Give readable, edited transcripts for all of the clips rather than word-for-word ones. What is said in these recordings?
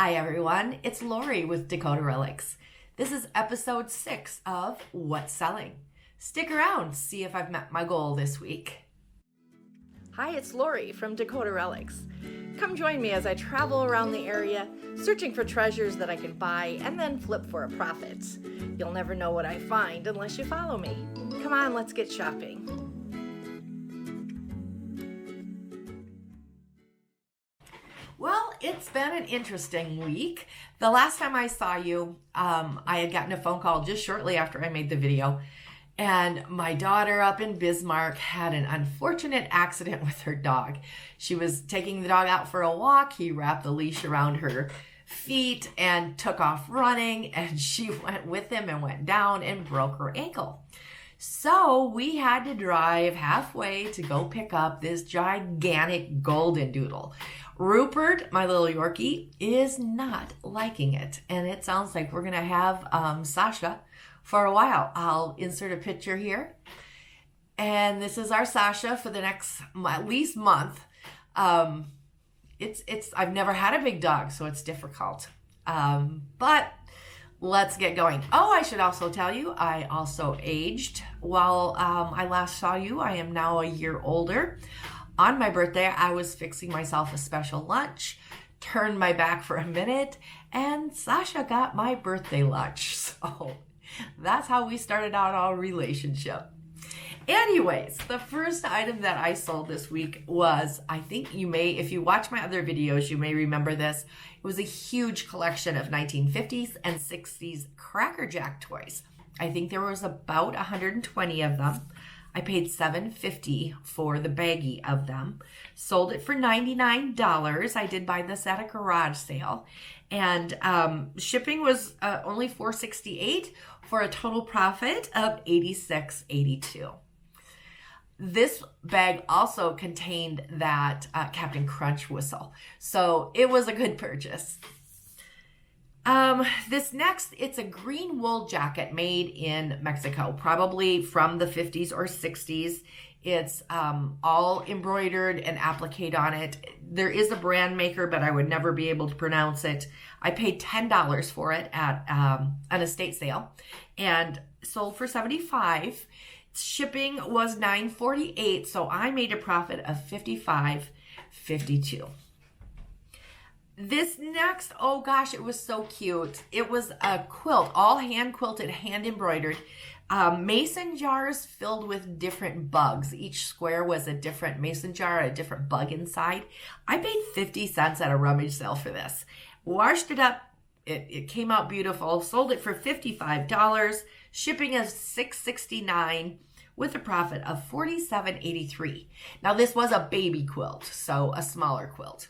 Hi everyone, it's Lori with Dakota Relics. This is episode 6 of What's Selling. Stick around, see if I've met my goal this week. Hi, it's Lori from Dakota Relics. Come join me as I travel around the area, searching for treasures that I can buy and then flip for a profit. You'll never know what I find unless you follow me. Come on, let's get shopping. Well, it's been an interesting week. The last time I saw you, I had gotten a phone call just shortly after I made the video, and my daughter up in Bismarck had an unfortunate accident with her dog. She was taking the dog out for a walk. He wrapped the leash around her feet and took off running, and she went with him and went down and broke her ankle. So we had to drive halfway to go pick up this gigantic golden doodle. Rupert, my little Yorkie, is not liking it. And it sounds like we're going to have Sasha for a while. I'll insert a picture here. And this is our Sasha for the next at least month. I've never had a big dog, so it's difficult. But let's get going. Oh, I should also tell you, I also aged while I last saw you. I am now a year older. On my birthday, I was fixing myself a special lunch, turned my back for a minute, and Sasha got my birthday lunch. So that's how we started out our relationship. Anyways, the first item that I sold this week was, I think you may, if you watch my other videos, you may remember this. It was a huge collection of 1950s and 60s Cracker Jack toys. I think there was about 120 of them. I paid $7.50 for the baggie of them. Sold it for $99. I did buy this at a garage sale. And shipping was only $4.68 for a total profit of $86.82. This bag also contained that Captain Crunch whistle. So it was a good purchase. This next, it's a green wool jacket made in Mexico, probably from the 50s or 60s. It's all embroidered and applique on it. There is a brand maker, but I would never be able to pronounce it. I paid $10 for it at an estate sale and sold for $75. Shipping was $9.48, so I made a profit of $55.52. This next, oh gosh, it was so cute. It was a quilt, all hand quilted, hand embroidered. Mason jars filled with different bugs. Each square was a different mason jar, a different bug inside. I paid 50 cents at a rummage sale for this. Washed it up. It came out beautiful. Sold it for $55. Shipping of $6.69 with a profit of $47.83. Now this was a baby quilt, so a smaller quilt.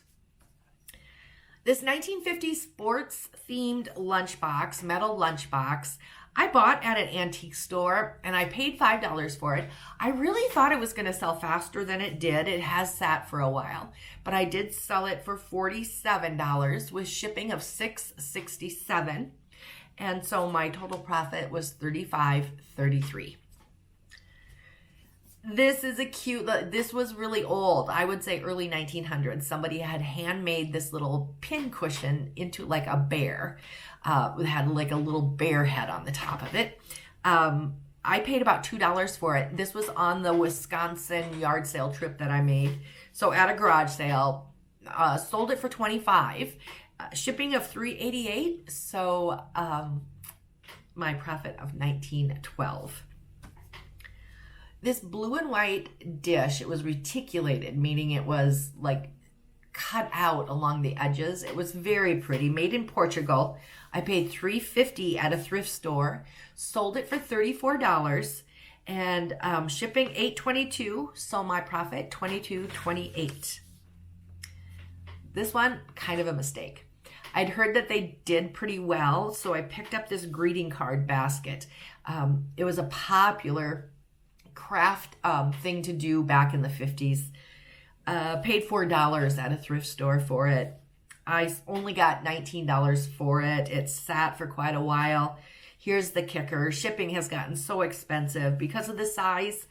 This 1950s sports themed lunchbox, metal lunchbox, I bought at an antique store and I paid $5 for it. I really thought it was going to sell faster than it did. It has sat for a while, but I did sell it for $47 with shipping of $6.67. And so my total profit was $35.33. This is a cute, this was really old. I would say early 1900s. Somebody had handmade this little pin cushion into like a bear. It had like a little bear head on the top of it. I paid about $2 for it. This was on the Wisconsin yard sale trip that I made. So at a garage sale, sold it for $25. Shipping of $3.88. So my profit of $19.12. This blue and white dish, it was reticulated, meaning it was like cut out along the edges. It was very pretty, made in Portugal. I paid $3.50 at a thrift store, sold it for $34, and shipping $8.22, so my profit $22.28. This one, kind of a mistake. I'd heard that they did pretty well, so I picked up this greeting card basket. It was a popular craft thing to do back in the 50s. Paid $4 at a thrift store for it. I only got $19 for it. It sat for quite a while. Here's the kicker. Shipping has gotten so expensive because of the size.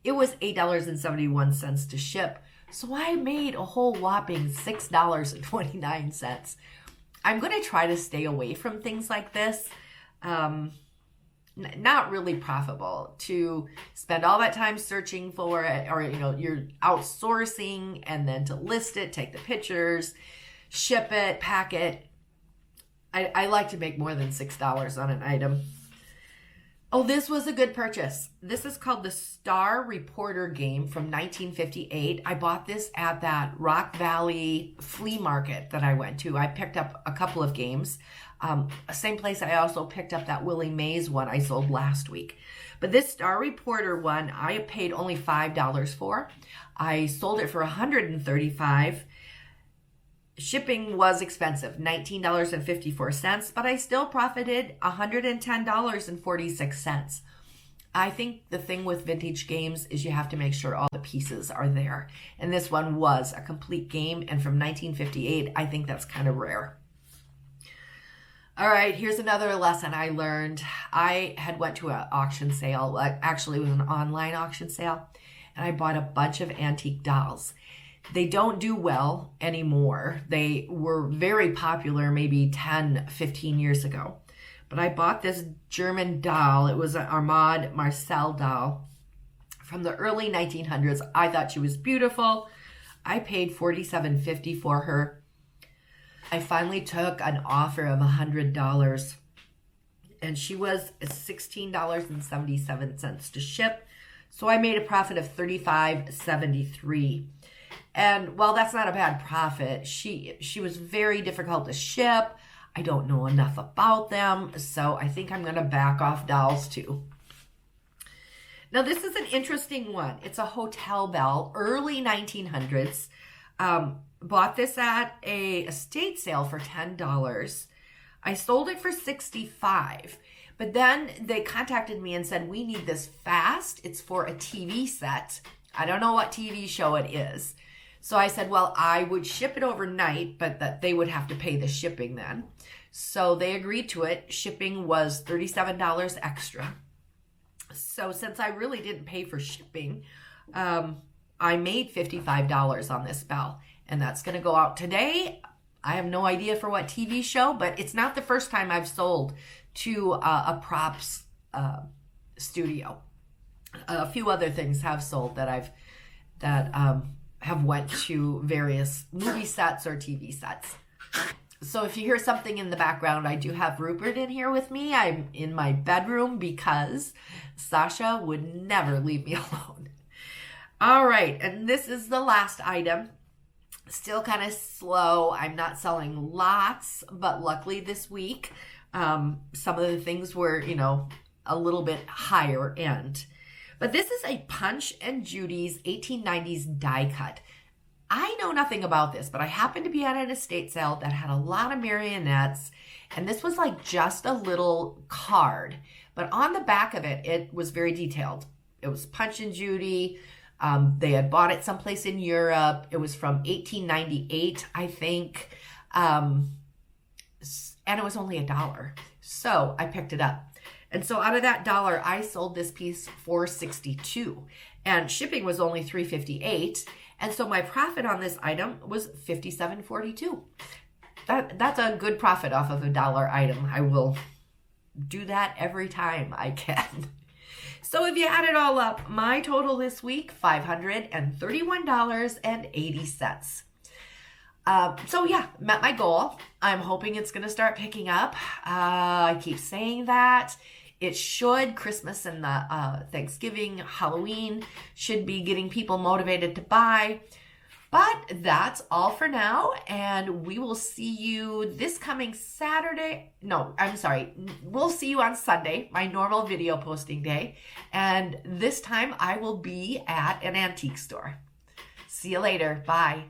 It was $8.71 to ship. So I made a whole whopping $6.29. I'm going to try to stay away from things like this. Not really profitable to spend all that time searching for it, or you're outsourcing and then to list it, take the pictures, ship it, pack it. I like to make more than $6 on an item. Oh, this was a good purchase. This is called the Star Reporter game from 1958. I bought this at that Rock Valley flea market that I went to. I picked up a couple of games. Same place I also picked up that Willie Mays one I sold last week. But this Star Reporter one, I paid only $5 for. I sold it for $135. Shipping was expensive, $19.54, but I still profited $110.46. I think the thing with vintage games is you have to make sure all the pieces are there. And this one was a complete game, and from 1958, I think that's kind of rare. All right, here's another lesson I learned. I had went to an auction sale, actually it was an online auction sale, and I bought a bunch of antique dolls. They don't do well anymore. They were very popular maybe 10, 15 years ago. But I bought this German doll. It was an Armand Marcel doll from the early 1900s. I thought she was beautiful. I paid $47.50 for her. I finally took an offer of $100, and she was $16.77 to ship. So I made a profit of $35.73. And while that's not a bad profit, she was very difficult to ship. I don't know enough about them, so I think I'm going to back off dolls too. Now this is an interesting one. It's a hotel bell, early 1900s. Bought this at a estate sale for $10. I sold it for $65. But then they contacted me and said, we need this fast. It's for a TV set. I don't know what TV show it is. So I said, well, I would ship it overnight, but that they would have to pay the shipping then. So they agreed to it. Shipping was $37 extra. So since I really didn't pay for shipping, I made $55 on this bell. And that's going to go out today. I have no idea for what TV show, but it's not the first time I've sold to a props studio. A few other things have sold that have went to various movie sets or TV sets. So if you hear something in the background, I do have Rupert in here with me. I'm in my bedroom because Sasha would never leave me alone. All right, and this is the last item. Still kind of slow. I'm not selling lots, but luckily this week, some of the things were, a little bit higher end. But this is a Punch and Judy's 1890s die cut. I know nothing about this, but I happened to be at an estate sale that had a lot of marionettes, and this was like just a little card. But on the back of it, it was very detailed. It was Punch and Judy. They had bought it someplace in Europe. It was from 1898, I think. And it was only $1. So I picked it up. And so out of that $1, I sold this piece for $62. And shipping was only $3.58. And so my profit on this item was $57.42. That's a good profit off of a $1 item. I will do that every time I can. So if you add it all up, my total this week, $531.80. So yeah, met my goal. I'm hoping it's going to start picking up. I keep saying that. It should. Christmas and the Thanksgiving, Halloween should be getting people motivated to buy. But that's all for now, and we will see you this coming Saturday. No, I'm sorry. We'll see you on Sunday, my normal video posting day. And this time I will be at an antique store. See you later. Bye.